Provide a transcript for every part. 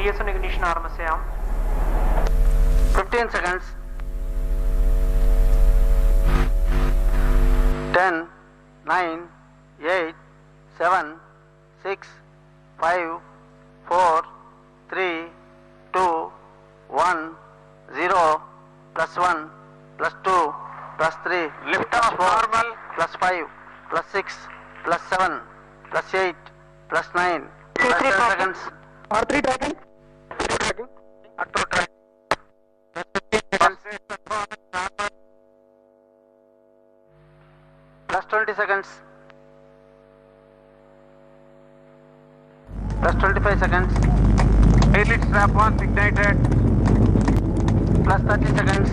PSN ignition आरम्भयाम 15 seconds. 10, 9, 8, 7, 6, 5, 4, 3, 2, 1, 0, plus 1, plus 2, plus 3, lift off normal, plus 5, plus 6, plus 7, plus 8, plus 9, plus 10 seconds. R3 tracking, auto track. Plus 20 seconds. Plus 25 seconds. Elite strap on ignited. Plus 30 seconds.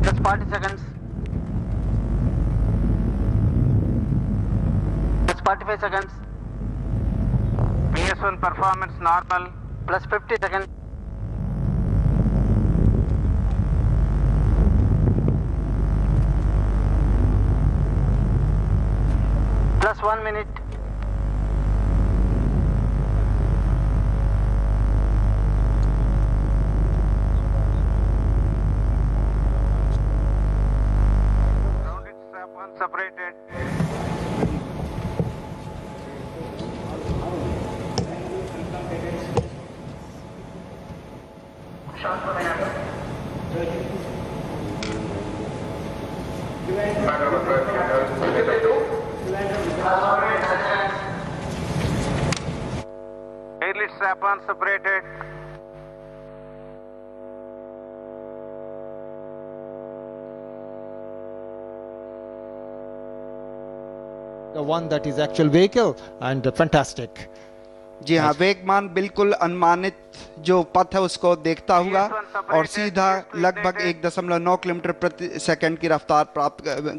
Plus 40 seconds. Plus 45 seconds. PS1 performance normal. Plus 50 seconds. Plus 1 minute. Grounded strap on separated. Elite strap on separated. The one that is actual vehicle and fantastic. जी हाँ, वेगमान बिल्कुल अनुमानित जो पथ है उसको देखता हुआ और सीधा लगभग 1.9 किलोमीटर प्रति सेकंड की रफ्तार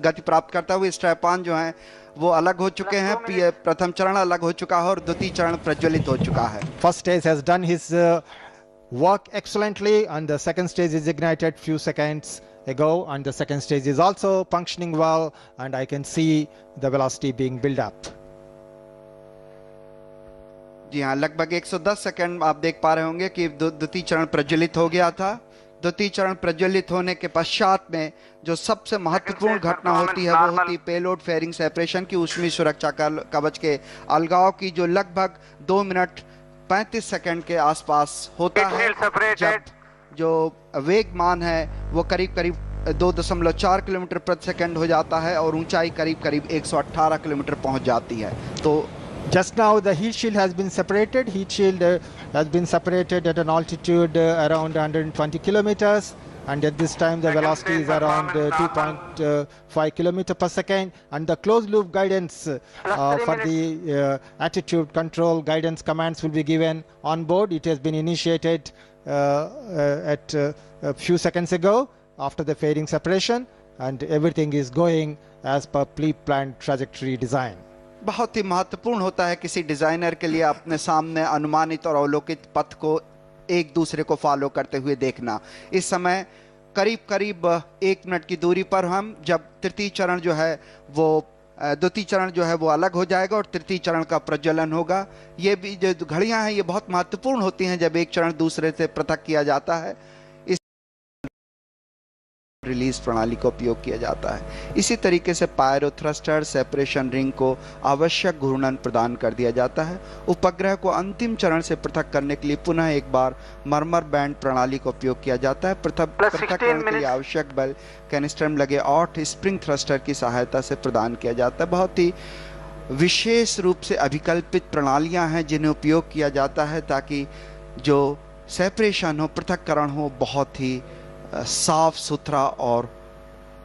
गति प्राप्त करता हुआ स्ट्रैप ऑन जो है वो अलग हो चुके हैं। प्रथम चरण अलग हो चुका है और द्वितीय चरण प्रज्वलित हो चुका है। First stage has done his work excellently and the second stage is ignited few seconds ago and the second stage is also functioning well and I can see the velocity being built up. जी हाँ, लगभग 110 second आप देख पा रहे होंगे कि द्वितीय चरण प्रज्वलित हो गया था। द्वितीय चरण प्रज्वलित होने के पश्चात में जो सबसे महत्वपूर्ण घटना होती है वो होती पेलोड फेयरिंग सेपरेशन की, ऊष्मीय सुरक्षा कवच के अलगाव की, जो लगभग 2 मिनट 35 सेकंड के आसपास होता है, जब जो वेगमान है वो करीब करीब 2.4 किलोमीटर प्रति सेकंड हो जाता है और ऊंचाई करीब करीब 118 किलोमीटर पहुंच जाती है। तो just now the heat shield has been separated. Heat shield has been separated at an altitude around 120 kilometers and at this time the velocity is around 2.5 kilometer per second and the closed loop guidance for the attitude control guidance commands will be given on board. It has been initiated at a few seconds ago after the fairing separation and everything is going as per pre-planned trajectory design. बहुत ही महत्वपूर्ण होता है किसी designer के लिए अपने सामने अनुमानित और अवलोकित पथ को एक दूसरे को फॉलो करते हुए देखना। इस समय करीब करीब 1 मिनट की दूरी पर हम जब तृतीय चरण जो है वो द्वितीय चरण जो है वो अलग हो जाएगा और तृतीय चरण का प्रज्वलन होगा। ये भी जो घड़ियां हैं ये बहुत महत्वपूर्ण होती हैं जब एक चरण दूसरे से पृथक किया जाता है। रिलीज प्रणाली का उपयोग किया जाता है। इसी तरीके से पायरो थ्रस्टर सेपरेशन रिंग को आवश्यक घूर्णन प्रदान कर दिया जाता है। उपग्रह को अंतिम चरण से पृथक करने के लिए पुनः एक बार मरमर बैंड प्रणाली का उपयोग किया जाता है। पृथक्करण के लिए आवश्यक बल कैनिस्टर में लगे 8 स्प्रिंग थ्रस्टर की सहायता से प्रदान किया जाता है। बहुत ही विशेष रूप से अभिकल्पित प्रणालियां हैं जिन्हें उपयोग किया जाता है ताकि जो सेपरेशन हो, पृथक्करण हो, बहुत ही साफ सुथरा और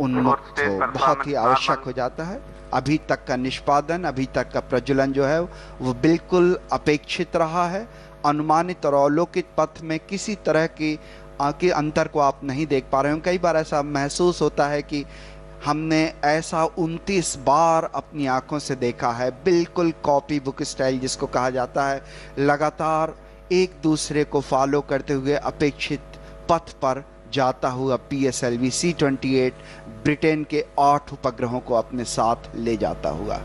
उन्मुक्त हो, बहुत ही आवश्यक हो जाता है। अभी तक का निष्पादन, अभी तक का प्रज्वलन जो है वो बिल्कुल अपेक्षित रहा है। अनुमानित और अवलोकित पथ में किसी तरह की अंतर को आप नहीं देख पा रहे हो। कई बार ऐसा महसूस होता है कि हमने ऐसा 29 बार अपनी आंखों से देखा है, बिल्कुल कॉपी बुक स्टाइल जिसको कहा जाता है, लगातार एक दूसरे को फॉलो करते हुए अपेक्षित पथ पर जाता हुआ PSLV C-28 ब्रिटेन के 8 उपग्रहों को अपने साथ ले जाता हुआ।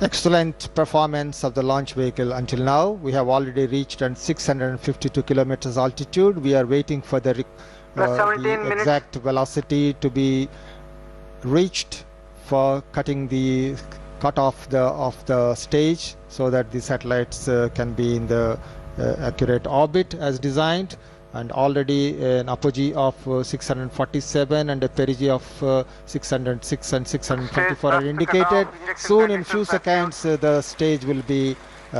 Excellent performance of the launch vehicle until now. We have already reached at 652 kilometers altitude. We are waiting for the exact velocity to be reached for cutting the cut off the stage, so that the satellites can be in the accurate orbit as designed. And already an apogee of 647 and a perigee of 606 and 624 are indicated. Soon in few seconds the stage will be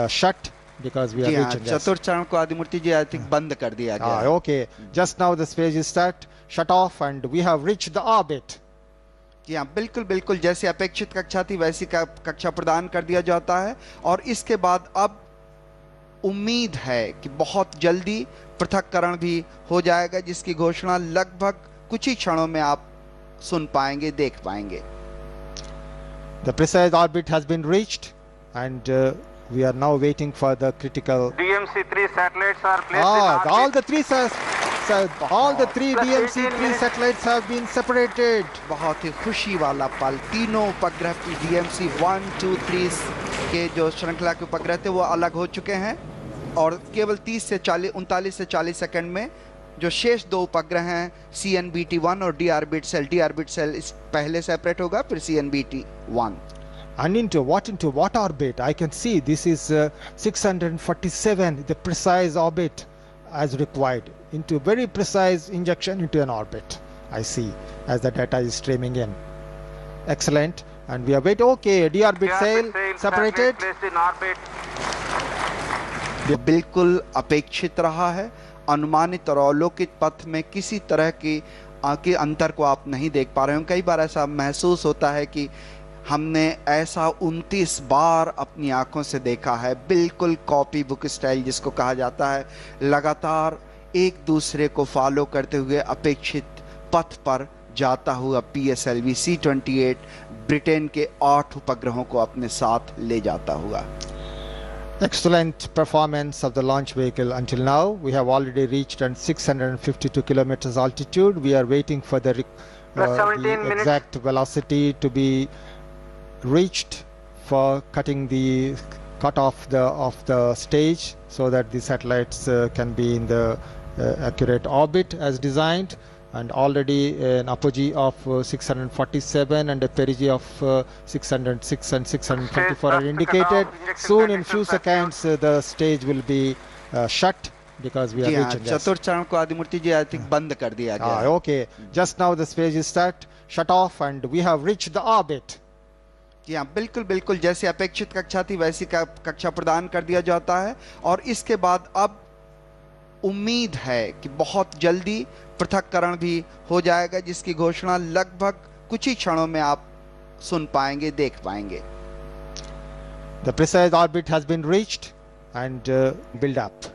shut because we are reaching this. चतुर्थ चरण को आदिमूर्ति जी I think बंद कर दिया गया। Okay, just now the stage is shut off and we have reached the orbit. जी हाँ, बिल्कुल बिल्कुल जैसी अपेक्षित कक्षा थी वैसी कक्षा प्रदान कर दिया जाता है और इसके बाद अब उम्मीद है कि बहुत जल्दी पृथक्करण भी हो जाएगा, जिसकी घोषणा लगभग कुछ ही क्षणों में आप सुन पाएंगे, देख पाएंगे। The precise orbit has been reached and we are now waiting for the critical. DMC-3 satellites are placed in orbit. all the three DMC-3 satellites have been separated. बहुत ही खुशी वाला पल, तीनों उपग्रह DMC-1, 2, 3 के जो श्रृंखला के उपग्रह थे वो अलग हो चुके हैं और केवल 39 से 40 सेकंड में जो शेष दो उपग्रह हैं CNBT-1 और D-Orbit Cell इस पहले सेपरेट होगा, फिर CNBT-1। And into what orbit? I can see this is 647, the precise orbit as required, into very precise injection into an orbit. I see as the data is streaming in. Excellent. And we are waiting. Okay, D-Orbit Cell separated. Placed in orbit. बिल्कुल अपेक्षित रहा है। अनुमानित और अवलोकित पथ में किसी तरह की अंतर को आप नहीं देख पा रहे हो। कई बार ऐसा महसूस होता है कि हमने ऐसा 29 बार अपनी आंखों से देखा है, बिल्कुल कॉपी बुक स्टाइल जिसको कहा जाता है, लगातार एक दूसरे को फॉलो करते हुए अपेक्षित पथ पर जाता हुआ PSLV C-28 ब्रिटेन के 8 उपग्रहों को अपने साथ ले जाता हुआ। Excellent performance of the launch vehicle until now. We have already reached at 652 kilometers altitude. We are waiting for the exact velocity to be reached for cutting the cut off the stage, so that the satellites can be in the accurate orbit as designed. And already an apogee of 647 and a perigee of 606 and 624 are indicated. Soon in few seconds the stage will be shut because we are reaching this. चतुर्थ चरण को आदिमूर्ति जी I think बंद कर दिया गया। Okay, just now the stage is shut off and we have reached the orbit. जी हाँ, बिल्कुल बिल्कुल जैसी अपेक्षित कक्षा थी वैसी कक्षा प्रदान कर दिया जाता है और इसके बाद अब उम्मीद है कि बहुत जल्दी पृथक्करण भी हो जाएगा, जिसकी घोषणा लगभग कुछ ही क्षणों में आप सुन पाएंगे, देख पाएंगे। The precise orbit has been reached and build up.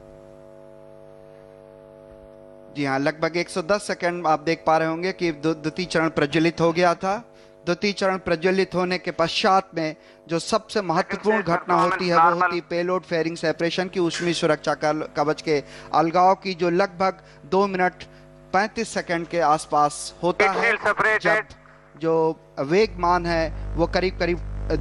जी हाँ, लगभग 110 सेकंड आप देख पा रहे होंगे कि द्वितीय चरण प्रज्वलित हो गया था। द्वितीय चरण प्रज्वलित होने के पश्चात में जो सबसे महत्वपूर्ण घटना होती है वो होती पेलोड फेयरिंग सेपरेशन की, ऊष्मीय सुरक्षा कवच के अलगाव की, जो लगभग 2 मिनट 35 सेकंड के आसपास होता है, जब जो वेगमान है वो करीब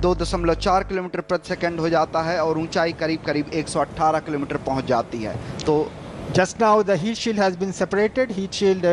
2.4 किलोमीटर प्रति सेकंड हो जाता है और ऊंचाई करीब 118 किलोमीटर पहुंच जाती है। तो just now the heat shield has been separated. Heat shield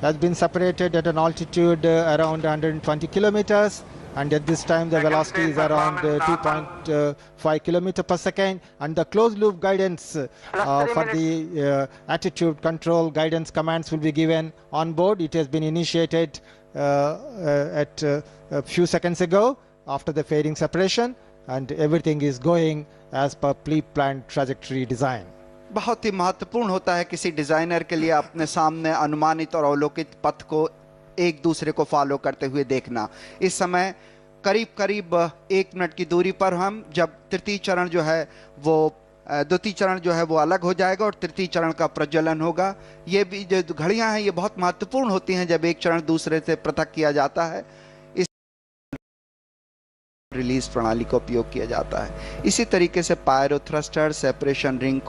has been separated at an altitude around 120 kilometers, and at this time the velocity is around 2.5 kilometer per second, and the closed loop guidance for the attitude control guidance commands will be given on board. It has been initiated at a few seconds ago after the fairing separation, and everything is going as per pre-planned trajectory design. बहुत ही महत्वपूर्ण होता है किसी designer के लिए अपने सामने अनुमानित और अवलोकित पथ को एक दूसरे को फॉलो करते हुए देखना। इस समय करीब 1 मिनट की दूरी पर हम जब तृतीय चरण जो है वो द्वितीय चरण जो है वो अलग हो जाएगा और तृतीय चरण का प्रज्वलन होगा। ये भी जो घड़ियां हैं ये बहुत महत्वपूर्ण होती हैं जब एक चरण दूसरे से पृथक किया जाता है। इस रिलीज प्रणाली का उपयोग किया जाता है। इसी तरीके से पायरो थ्रस्टर सेपरेशन रिंग को